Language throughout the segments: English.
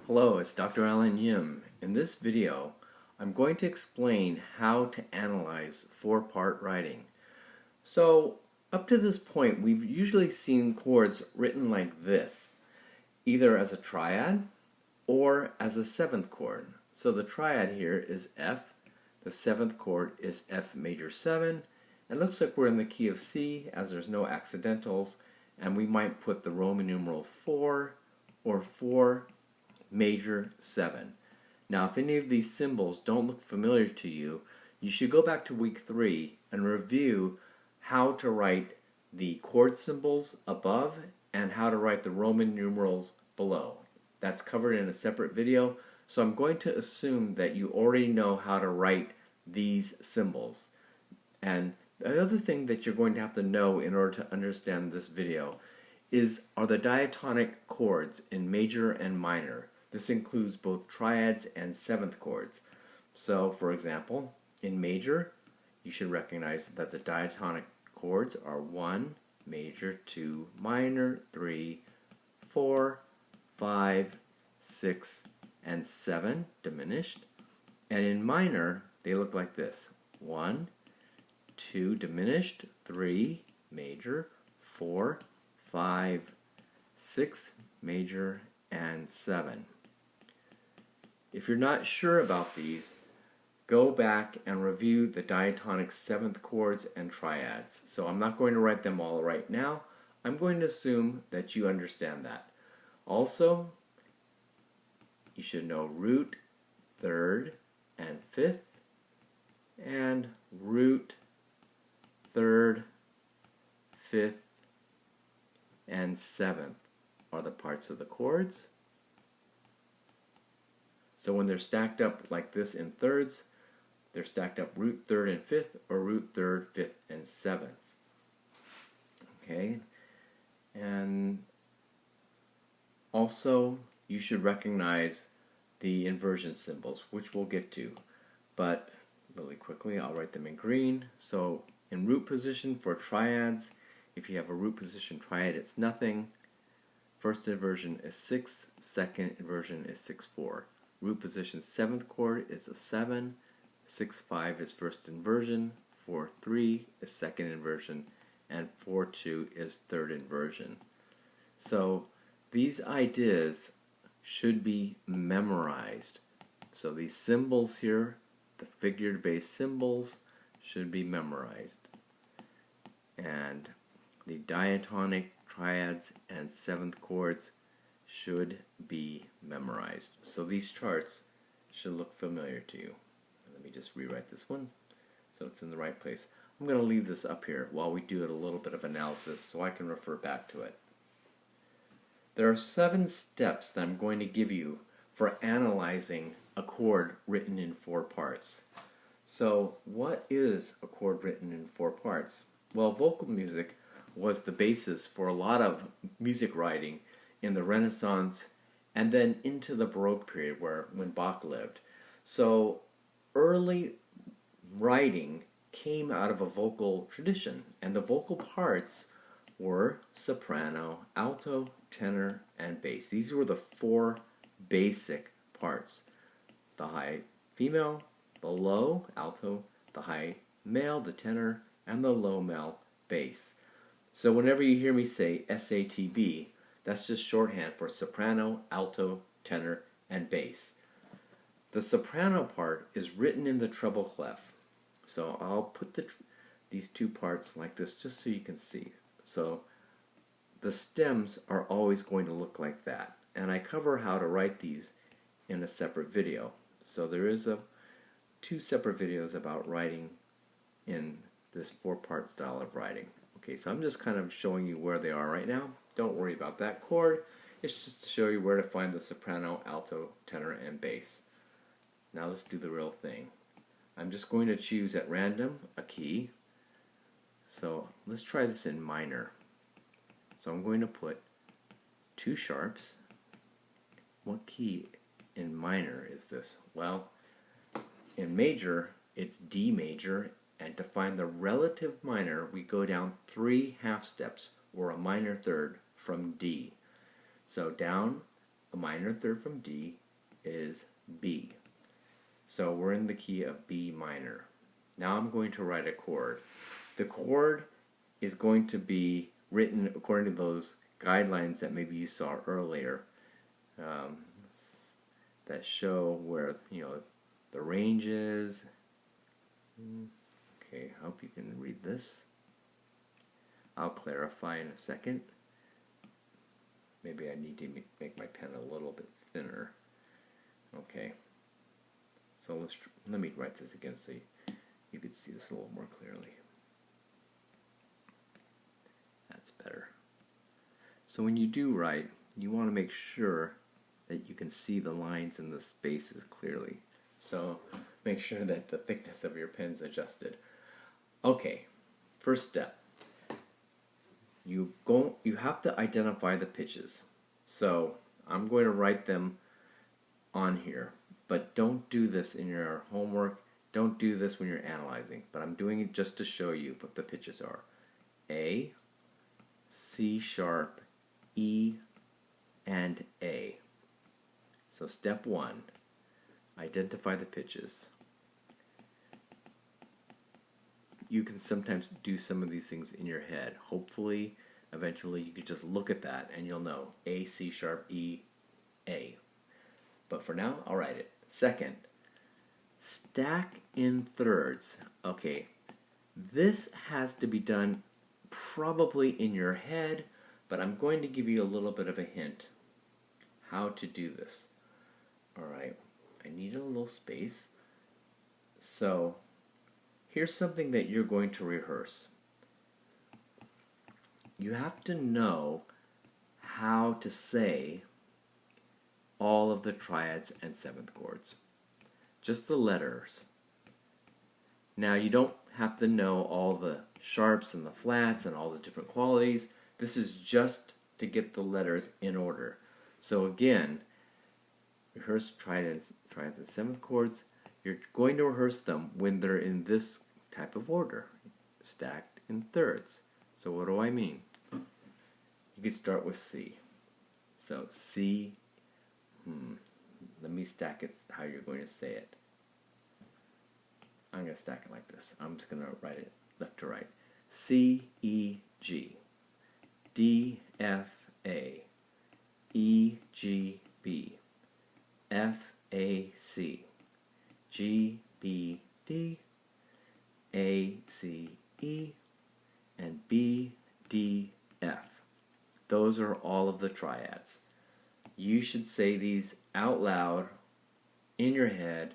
Hello, it's Dr. Alan Yim. In this video, I'm going to explain how to analyze four-part writing. So, up to this point, we've usually seen chords written like this, either as a triad or as a seventh chord. So the triad here is F, the seventh chord is F major 7, and it looks like we're in the key of C as there's no accidentals, and we might put the Roman numeral 4 or 4 major 7. Now, if any of these symbols don't look familiar to you, you should go back to week 3 and review how to write the chord symbols above and how to write the Roman numerals below. That's covered in a separate video, so I'm going to assume that you already know how to write these symbols. And the other thing that you're going to have to know in order to understand this video are the diatonic chords in major and minor. This includes both triads and seventh chords. So, for example, in major, you should recognize that the diatonic chords are 1, major, 2, minor, 3, 4, 5, 6, and 7, diminished. And in minor, they look like this. 1, 2, diminished, 3, major, 4, 5, 6, major, and 7. If you're not sure about these, go back and review the diatonic seventh chords and triads. So I'm not going to write them all right now. I'm going to assume that you understand that. Also, you should know root, third, and fifth, and root, third, fifth, and seventh are the parts of the chords. So when they're stacked up like this in thirds, they're stacked up root, third, and fifth, or root, third, fifth, and seventh. Okay? And also, you should recognize the inversion symbols, which we'll get to. But really quickly, I'll write them in green. So in root position for triads, if you have a root position triad, it's nothing. First inversion is 6, second inversion is 6-4. Root position 7th chord is a 7, 6-5 is first inversion, 4-3 is second inversion, and 4-2 is third inversion. So these ideas should be memorized. So these symbols here, the figure-based symbols, should be memorized. And the diatonic, triads, and seventh chords should be memorized. So these charts should look familiar to you. Let me just rewrite this one so it's in the right place. I'm going to leave this up here while we do a little bit of analysis so I can refer back to it. There are 7 steps that I'm going to give you for analyzing a chord written in 4 parts. So what is a chord written in 4 parts? Well, vocal music was the basis for a lot of music writing in the Renaissance and then into the Baroque period when Bach lived. So early writing came out of a vocal tradition, and the vocal parts were soprano, alto, tenor, and bass. These were the 4 basic parts. The high female, the low alto, the high male, the tenor, and the low male bass. So whenever you hear me say SATB, that's just shorthand for soprano, alto, tenor, and bass. The soprano part is written in the treble clef. So I'll put these 2 parts like this just so you can see. So the stems are always going to look like that. And I cover how to write these in a separate video. So there is 2 separate videos about writing in this 4-part style of writing. Okay, so I'm just kind of showing you where they are right now. Don't worry about that chord. It's just to show you where to find the soprano, alto, tenor, and bass. Now let's do the real thing. I'm just going to choose at random a key. So let's try this in minor. So I'm going to put 2 sharps. What key in minor is this? Well, in major, it's D major. And to find the relative minor, we go down 3 half steps, or a minor third, from D. So down a minor third from D is B. So we're in the key of B minor. Now I'm going to write a chord. The chord is going to be written according to those guidelines that maybe you saw earlier, that show where, you know, the range is. Okay, I hope you can read this. I'll clarify in a second. Maybe I need to make my pen a little bit thinner. Okay, so let me write this again so you can see this a little more clearly. That's better. So when you do write, you want to make sure that you can see the lines and the spaces clearly. So make sure that the thickness of your pen's adjusted. Okay, first step. You have to identify the pitches. So I'm going to write them on here, but don't do this in your homework. Don't do this when you're analyzing, but I'm doing it just to show you what the pitches are. A, C sharp, E, and A. So step one, identify the pitches. You can sometimes do some of these things in your head. Hopefully, eventually you can just look at that and you'll know A, C sharp, E, A. But for now, I'll write it. Second, stack in thirds. Okay, this has to be done probably in your head, but I'm going to give you a little bit of a hint how to do this. Alright, I need a little space. So, here's something that you're going to rehearse. You have to know how to say all of the triads and seventh chords. Just the letters. Now you don't have to know all the sharps and the flats and all the different qualities. This is just to get the letters in order. So again, rehearse triads and seventh chords. You're going to rehearse them when they're in this type of order, stacked in thirds. So what do I mean? You could start with C. So C, let me stack it how you're going to say it. I'm going to stack it like this. I'm just going to write it left to right. C, E, G, D, F, A, E, G, B, F, A, C, G, B, D, A, C, E, and B, D, F. Those are all of the triads. You should say these out loud in your head.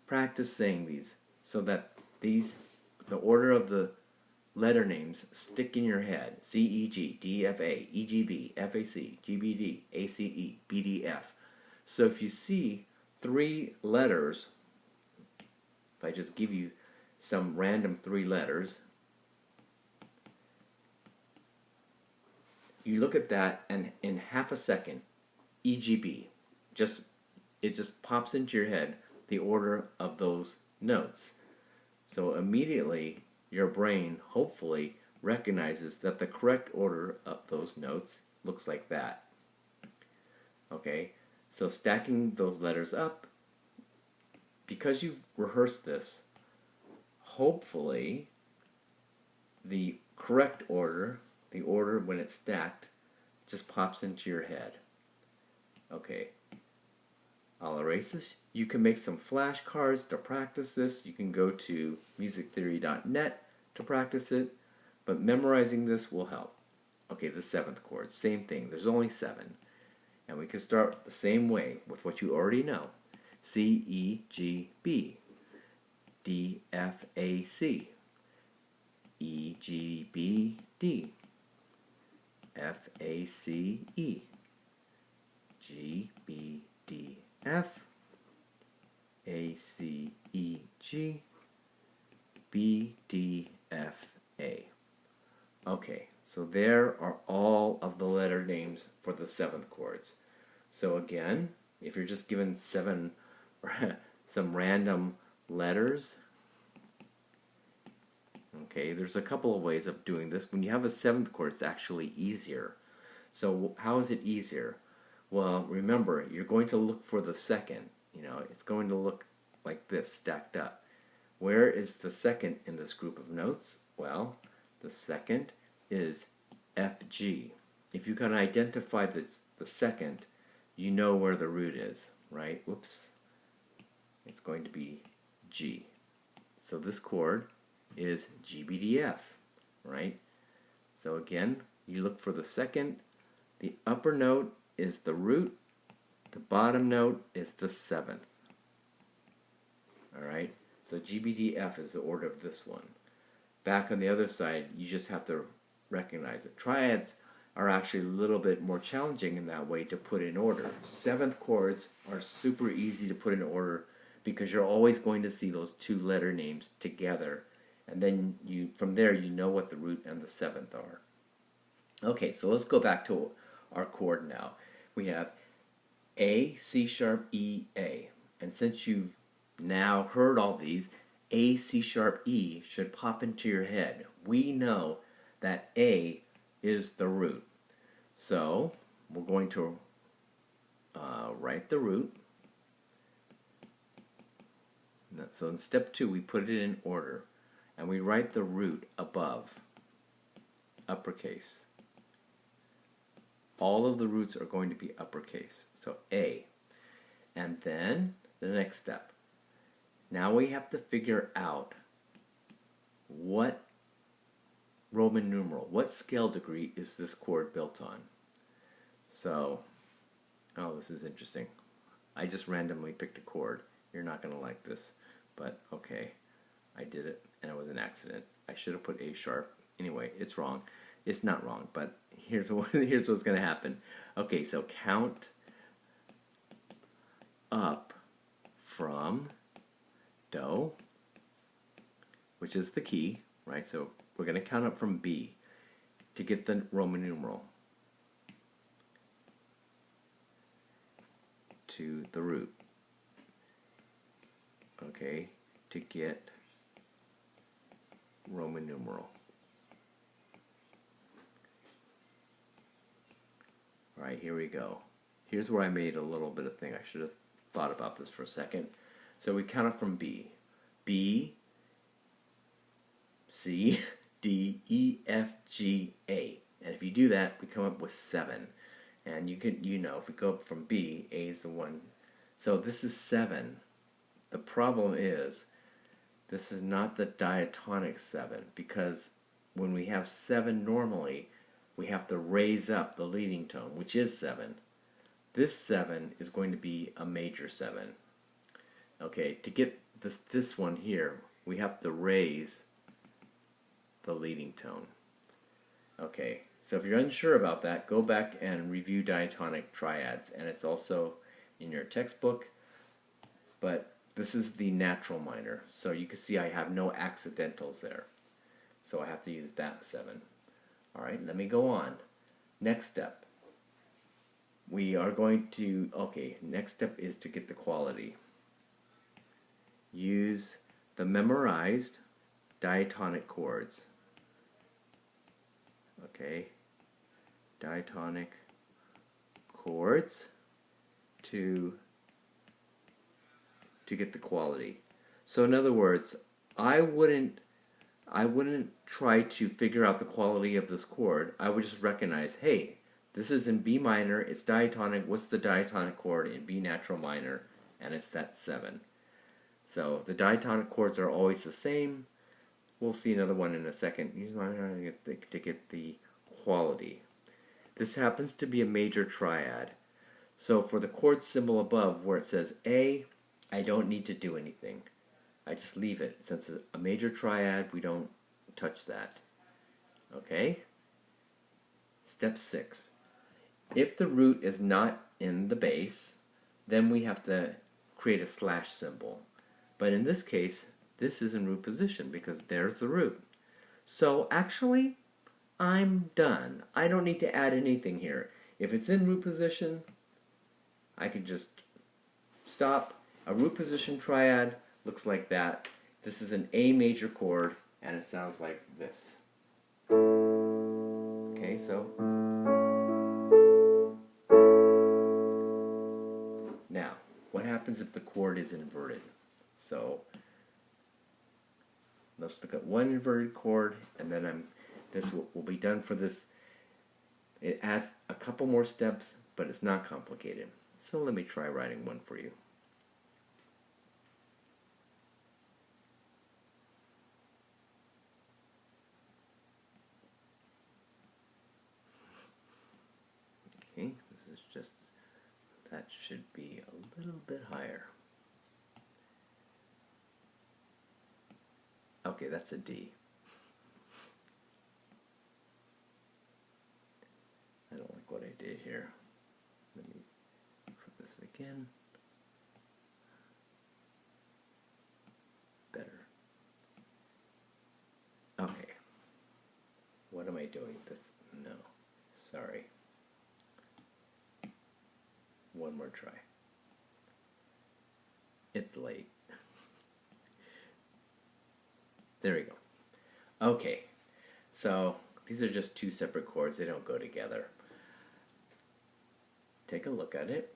Practice saying these so that the order of the letter names stick in your head. C, E, G, D, F, A, E, G, B, F, A, C, G, B, D, A, C, E, B, D, F. So if you see three letters, if I just give you some random three letters, you look at that and in half a second, EGB, it just pops into your head the order of those notes. So immediately your brain hopefully recognizes that the correct order of those notes looks like that. Okay, so stacking those letters up, because you've rehearsed this, hopefully the correct order, the order when it's stacked, just pops into your head. Okay, I'll erase this. You can make some flashcards to practice this. You can go to musictheory.net to practice it, but memorizing this will help. Okay, the seventh chord, same thing. There's only 7. And we can start the same way with what you already know. C, E, G, B, D, F, A, C, E, G, B, D, F, A, C, E, G, B, D, F, A, C, E, G, B, D, F, A. Okay, so there are all of the letter names for the seventh chords. So again, if you're just given 7 some random letters, okay, there's a couple of ways of doing this. When you have a seventh chord, it's actually easier. So how is it easier? Well, remember, you're going to look for the second. It's going to look like this, stacked up. Where is the second in this group of notes? Well, the second is F, G. If you can identify the second, you know where the root is, right? Whoops. It's going to be G. So this chord is G, B, D, F, right? So again, you look for the second. The upper note is the root. The bottom note is the seventh. All right? So G, B, D, F is the order of this one. Back on the other side, you just have to recognize it. Triads are actually a little bit more challenging in that way to put in order. Seventh chords are super easy to put in order because you're always going to see those two letter names together, and then from there you know what the root and the seventh are. Okay, so let's go back to our chord now. We have A, C sharp, E, A. And since you've now heard all these, A, C sharp, E should pop into your head. We know that A is the root. So we're going to write the root. So in step 2, we put it in order, and we write the root above, uppercase. All of the roots are going to be uppercase, so A. And then the next step. Now we have to figure out what Roman numeral, what scale degree is this chord built on. So, oh, this is interesting. I just randomly picked a chord. You're not going to like this, but okay, I did it, and it was an accident. I should have put A sharp. Anyway, it's wrong. It's not wrong, but here's what's going to happen. Okay, so count up from Do, which is the key, right? So we're going to count up from B to get the Roman numeral to the root. Okay, to get Roman numeral. All right, here we go. Here's where I made a little bit of thing. I should have thought about this for a second. So we count up from B. B, C, D, E, F, G, A. And if you do that, we come up with 7. And if we go up from B, A is the one. So this is 7. The problem is, this is not the diatonic 7, because when we have 7 normally, we have to raise up the leading tone, which is 7. This 7 is going to be a major 7. Okay, to get this one here, we have to raise the leading tone. Okay, so if you're unsure about that, go back and review diatonic triads, and it's also in your textbook, but this is the natural minor, so you can see I have no accidentals there, so I have to use that 7. Alright, let me go on. Next step. We are going to, next step is to get the quality. Use the memorized diatonic chords. Okay, diatonic chords to get the quality. So in other words, I wouldn't try to figure out the quality of this chord. I would just recognize, hey, this is in B minor, it's diatonic. What's the diatonic chord in B natural minor? And it's that 7. So the diatonic chords are always the same. We'll see another one in a second. Use minor to get the quality. This happens to be a major triad. So for the chord symbol above where it says A, I don't need to do anything. I just leave it. Since it's a major triad, we don't touch that. Okay? Step 6. If the root is not in the bass, then we have to create a slash symbol. But in this case, this is in root position because there's the root. So actually, I'm done. I don't need to add anything here. If it's in root position, I can just stop. A root position triad looks like that. This is an A major chord, and it sounds like this. Okay, so what happens if the chord is inverted? So let's look at one inverted chord, and then this will be done for this. It adds a couple more steps, but it's not complicated. So let me try writing one for you. Okay, this is just, that should be a little bit higher. Okay, that's a D. I don't like what I did here. Let me put this again. Better. Okay. What am I doing? This, no. Sorry. One more try. It's late. There we go. Okay. So these are just two separate chords. They don't go together. Take a look at it.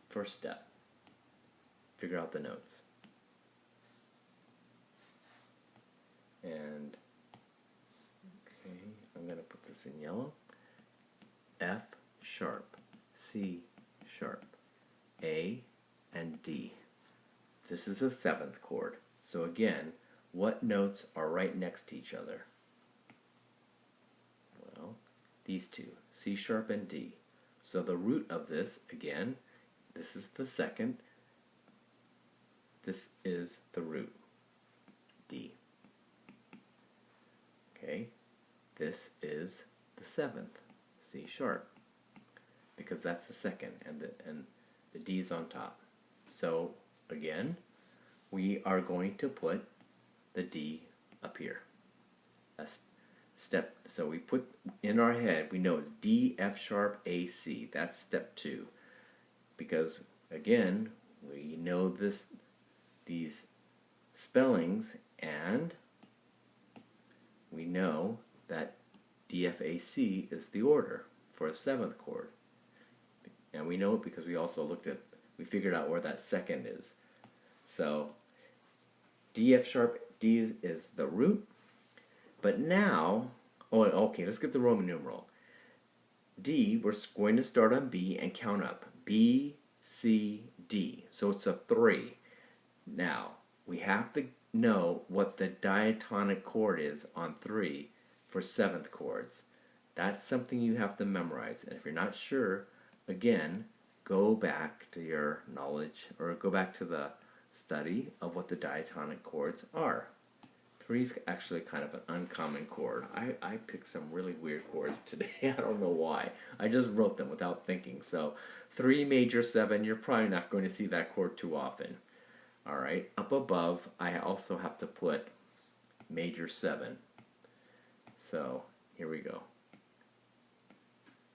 First step. Figure out the notes. And okay, I'm going to put this in yellow. F sharp, C sharp, A, and D. This is the seventh chord. So again, what notes are right next to each other? Well, these two, C sharp and D. So the root of this, again, this is the second. This is the root, D. Okay, this is the seventh, C sharp, because that's the second, and the D is on top. So again, we are going to put the D up here. That's step. So we put in our head, we know it's D, F sharp, A, C. That's step 2, because again, we know these spellings, and we know that DFAC is the order for a seventh chord. And we know it because we also we figured out where that second is. So D, F sharp, D is the root. But now, oh, okay, let's get the Roman numeral. D, we're going to start on B and count up. B, C, D. So it's a 3. Now, we have to know what the diatonic chord is on 3 for seventh chords. That's something you have to memorize. And if you're not sure, again, go back to your knowledge, or go back to the study of what the diatonic chords are. 3 is actually kind of an uncommon chord. I picked some really weird chords today. I don't know why. I just wrote them without thinking. So 3 major 7, you're probably not going to see that chord too often. Alright, up above, I also have to put major 7. So here we go.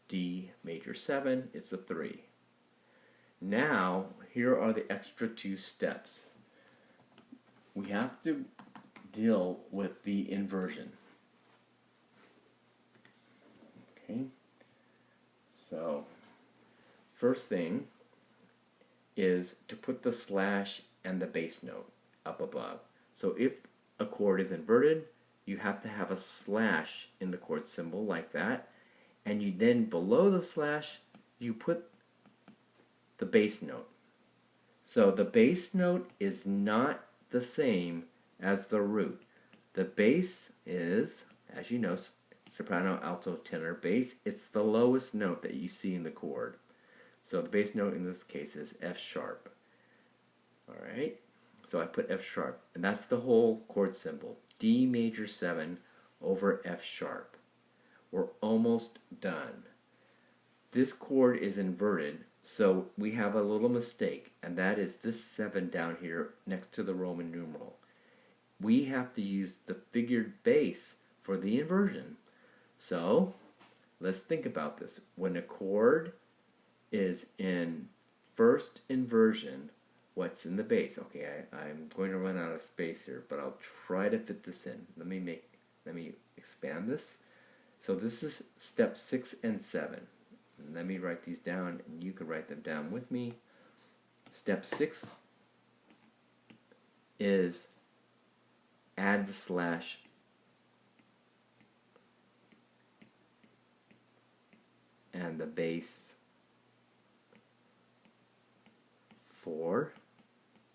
D major 7, it's a 3. Now, here are the extra 2 steps. We have to deal with the inversion. Okay, so first thing is to put the slash and the bass note up above. So if a chord is inverted, you have to have a slash in the chord symbol like that, and you then below the slash you put the bass note. So the bass note is not the same as the root. The bass is, as you know, soprano, alto, tenor, bass. It's the lowest note that you see in the chord. So the bass note in this case is F sharp. Alright, so I put F sharp, and that's the whole chord symbol. D major 7 over F sharp. We're almost done. This chord is inverted, so we have a little mistake, and that is this 7 down here next to the Roman numeral. We have to use the figured bass for the inversion. So let's think about this. When a chord is in first inversion, what's in the bass? Okay, I'm going to run out of space here, but I'll try to fit this in. Let me expand this. So this is step 6 and 7. And let me write these down, and you can write them down with me. Step 6 is add the slash and the bass for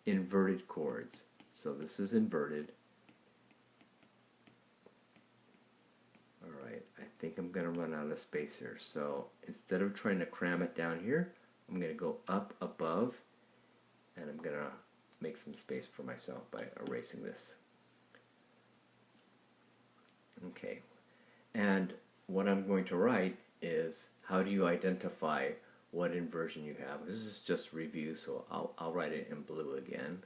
inverted chords. So this is inverted. Alright, I think I'm going to run out of space here. So instead of trying to cram it down here, I'm going to go up above, and I'm going to make some space for myself by erasing this. Okay, and what I'm going to write is, how do you identify what inversion you have? This is just review, so I'll write it in blue again.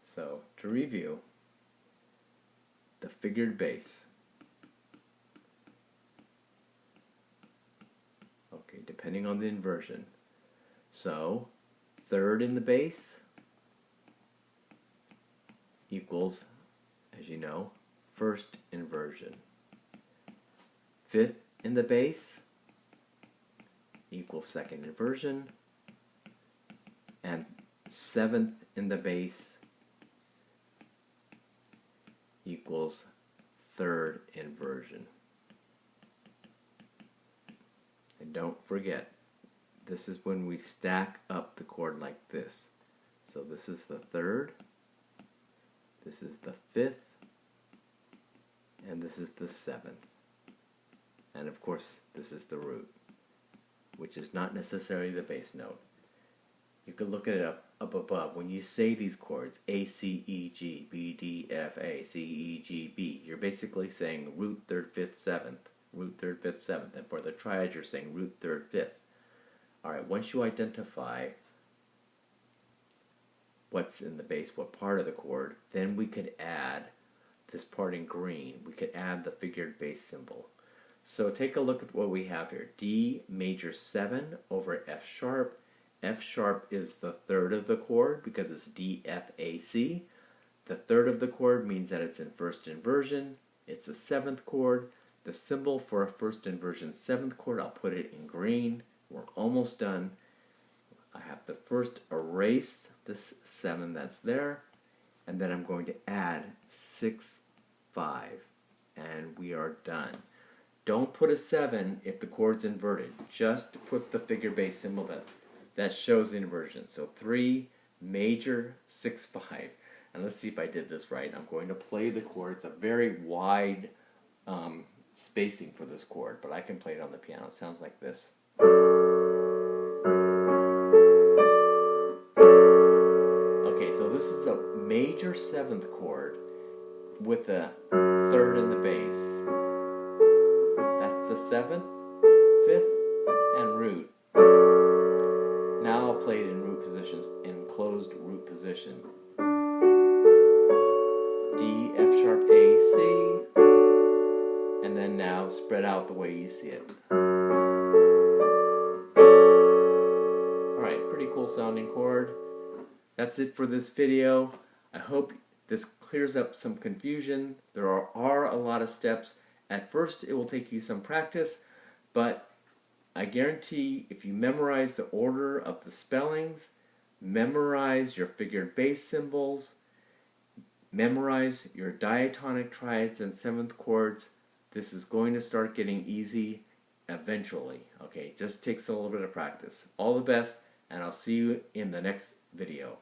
So to review, the figured bass. Okay, depending on the inversion. So third in the bass equals, as you know, first inversion. Fifth in the bass equals second inversion, and seventh in the bass equals third inversion. And don't forget, this is when we stack up the chord like this. So this is the third, this is the fifth, and this is the seventh. And of course, this is the root, which is not necessarily the bass note. You can look at it up above. When you say these chords, A, C, E, G, B, D, F, A, C, E, G, B, you're basically saying root, third, fifth, seventh, root, third, fifth, seventh. And for the triads, you're saying root, third, fifth. Alright, once you identify what's in the bass, what part of the chord, then we could add this part in green. We could add the figured bass symbol. So take a look at what we have here. D major 7 over F sharp. F sharp is the third of the chord because it's D, F, A, C. The third of the chord means that it's in first inversion. It's the seventh chord. The symbol for a first inversion seventh chord, I'll put it in green. We're almost done. I have to first erase this 7 that's there, and then I'm going to add 6, 5, and we are done. Don't put a 7 if the chord's inverted. Just put the figured bass symbol that shows the inversion. So 3, major, 6, 5. And let's see if I did this right. I'm going to play the chord. It's a very wide spacing for this chord, but I can play it on the piano. It sounds like this. Okay, so this is a major 7th chord with a third in the bass. That's the 7th, 5th, and root. Now I'll play it in root positions, in closed root position. D, F sharp, A, C, and then now spread out the way you see it. Alright, pretty cool sounding chord. That's it for this video. I hope this clears up some confusion. There are a lot of steps. At first it will take you some practice, but I guarantee if you memorize the order of the spellings, memorize your figured bass symbols, memorize your diatonic, triads, and 7th chords, this is going to start getting easy eventually. Okay, it just takes a little bit of practice. All the best, and I'll see you in the next video.